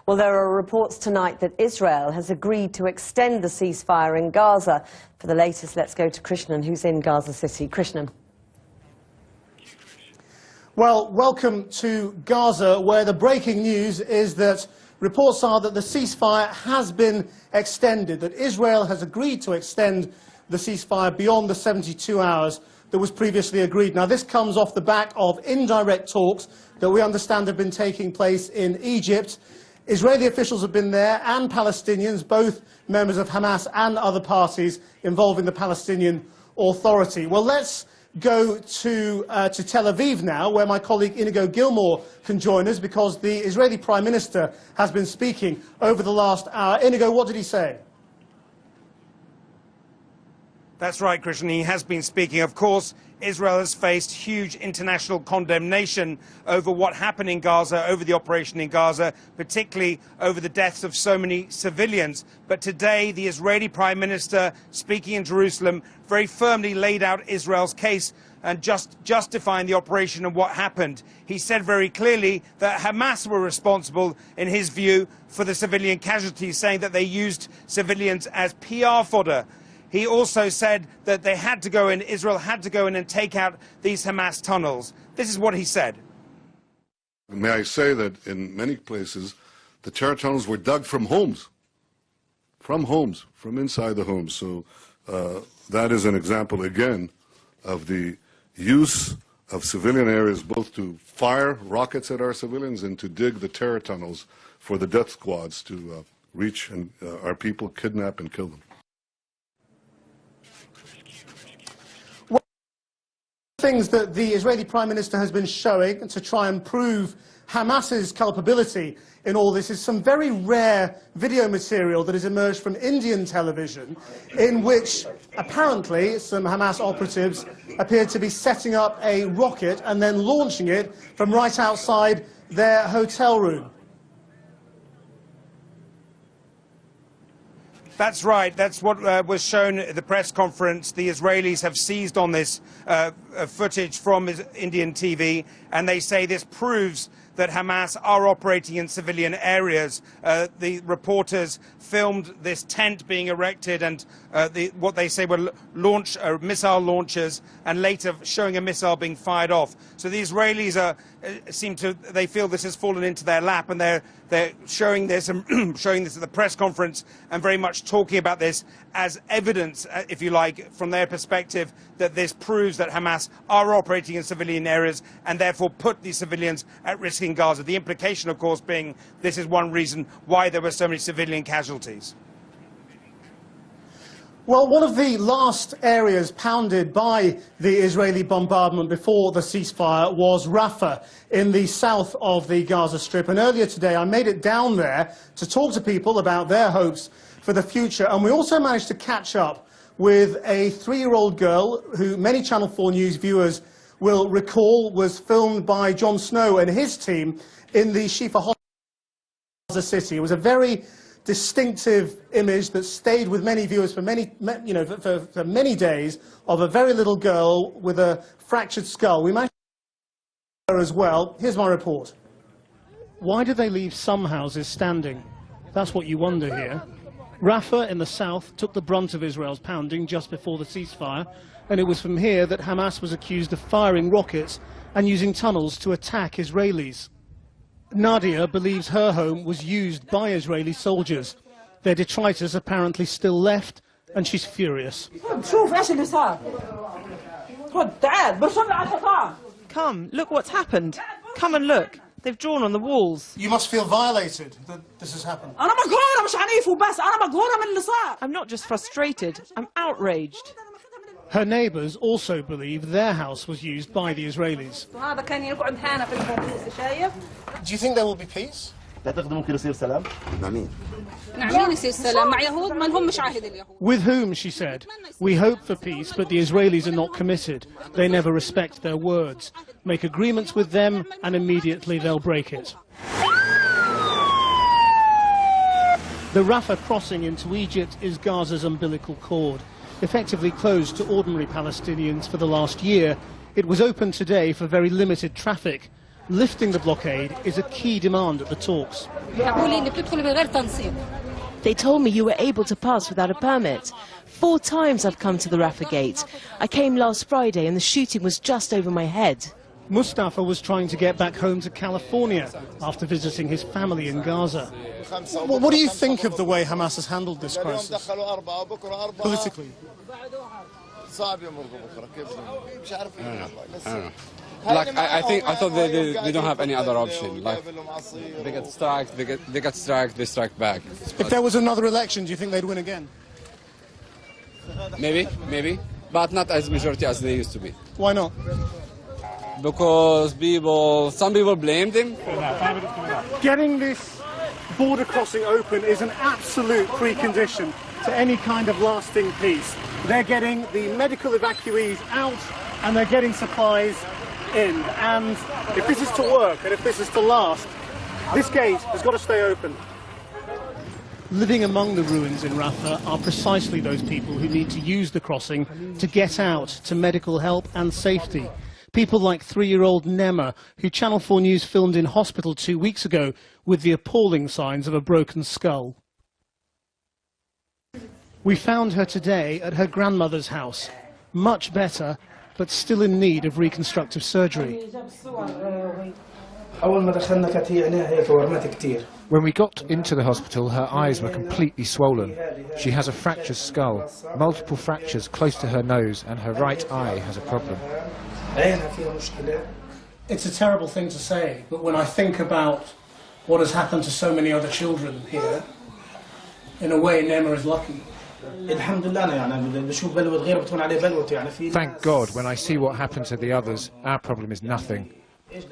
Well, there are reports tonight that Israel has agreed to extend the ceasefire in Gaza. For the latest, let's go to Krishnan, who's in Gaza City. Krishnan. Well, welcome to Gaza, where the breaking news is that reports are that the ceasefire has been extended, that Israel has agreed to extend the ceasefire beyond the 72 hours that was previously agreed. Now, this comes off the back of indirect talks that we understand have been taking place in Egypt. Israeli officials have been there, and Palestinians, both members of Hamas and other parties involving the Palestinian Authority. Well, let's go to Tel Aviv now, where my colleague Inigo Gilmore can join us, because the Israeli Prime Minister has been speaking over the last hour. Inigo, what did he say? That's right, Krishnan. He has been speaking. Of course, Israel has faced huge international condemnation over what happened in Gaza, over the operation in Gaza, particularly over the deaths of so many civilians. But today, the Israeli Prime Minister, speaking in Jerusalem, very firmly laid out Israel's case and justifying the operation and what happened. He said very clearly that Hamas were responsible, in his view, for the civilian casualties, saying that they used civilians as PR fodder. He also said that they had to go in, Israel had to go in and take out these Hamas tunnels. This is what he said. May I say that in many places, the terror tunnels were dug from homes, from inside the homes. So that is an example, again, of the use of civilian areas both to fire rockets at our civilians and to dig the terror tunnels for the death squads to reach our people, kidnap and kill them. Things that the Israeli Prime Minister has been showing to try and prove Hamas's culpability in all this is some very rare video material that has emerged from Indian television, in which apparently some Hamas operatives appeared to be setting up a rocket and then launching it from right outside their hotel room. That's right. That's what was shown at the press conference. The Israelis have seized on this footage from Indian TV, and they say this proves that Hamas are operating in civilian areas. The reporters filmed this tent being erected and what they say were missile launchers, and later showing a missile being fired off. So the Israelis they feel this has fallen into their lap, and they're showing this and showing this at the press conference, and very much talking about this as evidence, if you like, from their perspective, that this proves that Hamas are operating in civilian areas and therefore put these civilians at risk in Gaza. The implication, of course, being this is one reason why there were so many civilian casualties. Well, one of the last areas pounded by the Israeli bombardment before the ceasefire was Rafah in the south of the Gaza Strip. And earlier today, I made it down there to talk to people about their hopes for the future. And we also managed to catch up with a 3-year-old girl who many Channel 4 News viewers will recall was filmed by Jon Snow and his team in the Shifa Hospital in Gaza City. It was a very distinctive image that stayed with many viewers for many days, of a very little girl with a fractured skull. We managed to her as well. Here's my report. Why did they leave some houses standing? That's what you wonder here. Rafah in the south took the brunt of Israel's pounding just before the ceasefire, and it was from here that Hamas was accused of firing rockets and using tunnels to attack Israelis. Nadia believes her home was used by Israeli soldiers. Their detritus apparently still left, and she's furious. Come, look what's happened. Come and look. They've drawn on the walls. You must feel violated that this has happened. I'm not just frustrated, I'm outraged. Her neighbours also believe their house was used by the Israelis. Do you think there will be peace? With whom, she said. We hope for peace, but the Israelis are not committed. They never respect their words. Make agreements with them, and immediately they'll break it. The Rafah crossing into Egypt is Gaza's umbilical cord. Effectively closed to ordinary Palestinians for the last year, it was open today for very limited traffic. lifting the blockade is a key demand at the talks. They told me you were able to pass without a permit. 4 times I've come to the Rafah gate. I came last Friday and the shooting was just over my head. Mustafa was trying to get back home to California after visiting his family in Gaza. Well, what do you think of the way Hamas has handled this crisis politically? Like, I thought they don't have any other option. Like, they get struck, they strike back. If there was another election, do you think they'd win again? Maybe, but not as majority as they used to be. Why not? Because some people blame them. Getting this border crossing open is an absolute precondition to any kind of lasting peace. They're getting the medical evacuees out and they're getting supplies in. And if this is to work and if this is to last, this gate has got to stay open. Living among the ruins in Rafah are precisely those people who need to use the crossing to get out to medical help and safety. People like 3-year-old Niema, who Channel 4 News filmed in hospital 2 weeks ago with the appalling signs of a broken skull. We found her today at her grandmother's house. Much better, but still in need of reconstructive surgery. When we got into the hospital, her eyes were completely swollen. She has a fractured skull, multiple fractures close to her nose, and her right eye has a problem. It's a terrible thing to say, but when I think about what has happened to so many other children here, in a way, Niema is lucky. Thank God, when I see what happened to the others, our problem is nothing.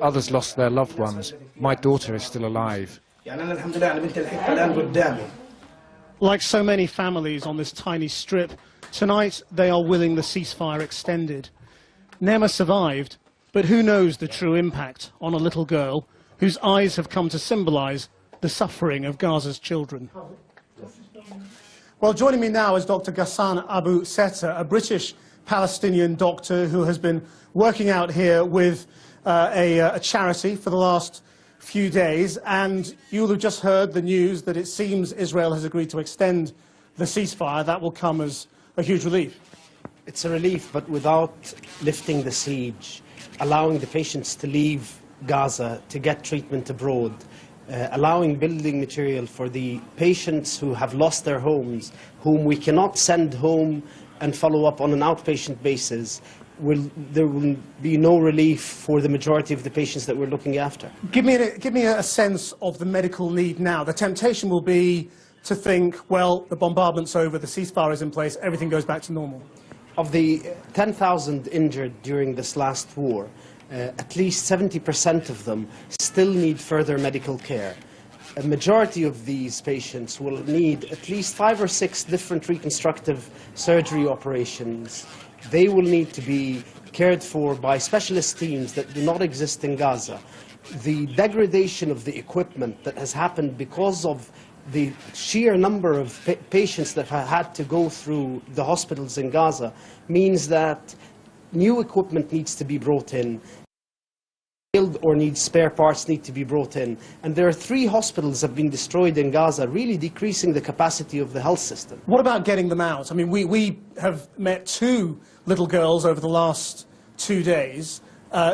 Others lost their loved ones. My daughter is still alive. Like so many families on this tiny strip, tonight they are willing the ceasefire extended. Niema survived, but who knows the true impact on a little girl whose eyes have come to symbolize the suffering of Gaza's children. Well, joining me now is Dr. Ghassan Abu Setta, a British Palestinian doctor who has been working out here with a charity for the last few days, and you'll have just heard the news that it seems Israel has agreed to extend the ceasefire. That will come as a huge relief. It's a relief, but without lifting the siege, allowing the patients to leave Gaza to get treatment abroad, allowing building material for the patients who have lost their homes, whom we cannot send home and follow up on an outpatient basis, there will be no relief for the majority of the patients that we're looking after. Give me a sense of the medical need now. The temptation will be to think, well, the bombardment's over, the ceasefire is in place, everything goes back to normal. Of the 10,000 injured during this last war, at least 70% of them still need further medical care. A majority of these patients will need at least 5 or 6 different reconstructive surgery operations. They will need to be cared for by specialist teams that do not exist in Gaza. The degradation of the equipment that has happened because of the sheer number of patients that have had to go through the hospitals in Gaza means that new equipment needs to be brought in. Or needs spare parts need to be brought in. And there are 3 hospitals that have been destroyed in Gaza, really decreasing the capacity of the health system. What about getting them out? I mean, we have met 2 little girls over the last 2 days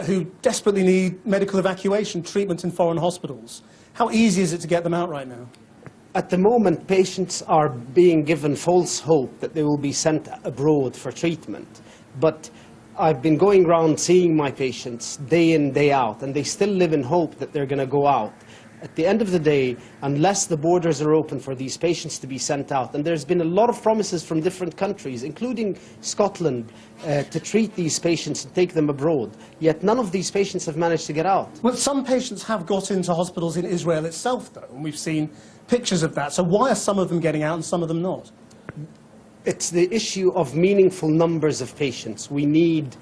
who desperately need medical evacuation treatment in foreign hospitals. How easy is it to get them out right now? At the moment, patients are being given false hope that they will be sent abroad for treatment. But I've been going around seeing my patients day in, day out, and they still live in hope that they're going to go out. At the end of the day, unless the borders are open for these patients to be sent out, and there's been a lot of promises from different countries, including Scotland, to treat these patients and take them abroad, yet none of these patients have managed to get out. Well, some patients have got into hospitals in Israel itself, though, and we've seen pictures of that. So why are some of them getting out and some of them not? It's the issue of meaningful numbers of patients. We need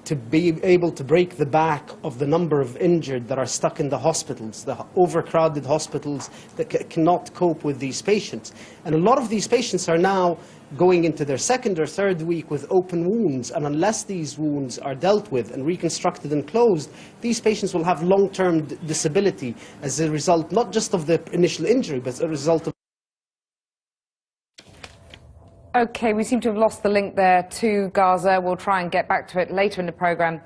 to be able to break the back of the number of injured that are stuck in the hospitals, the overcrowded hospitals that cannot cope with these patients. And a lot of these patients are now going into their second or third week with open wounds, and unless these wounds are dealt with and reconstructed and closed, these patients will have long-term disability as a result not just of the initial injury, but as a result of... OK, we seem to have lost the link there to Gaza. We'll try and get back to it later in the programme.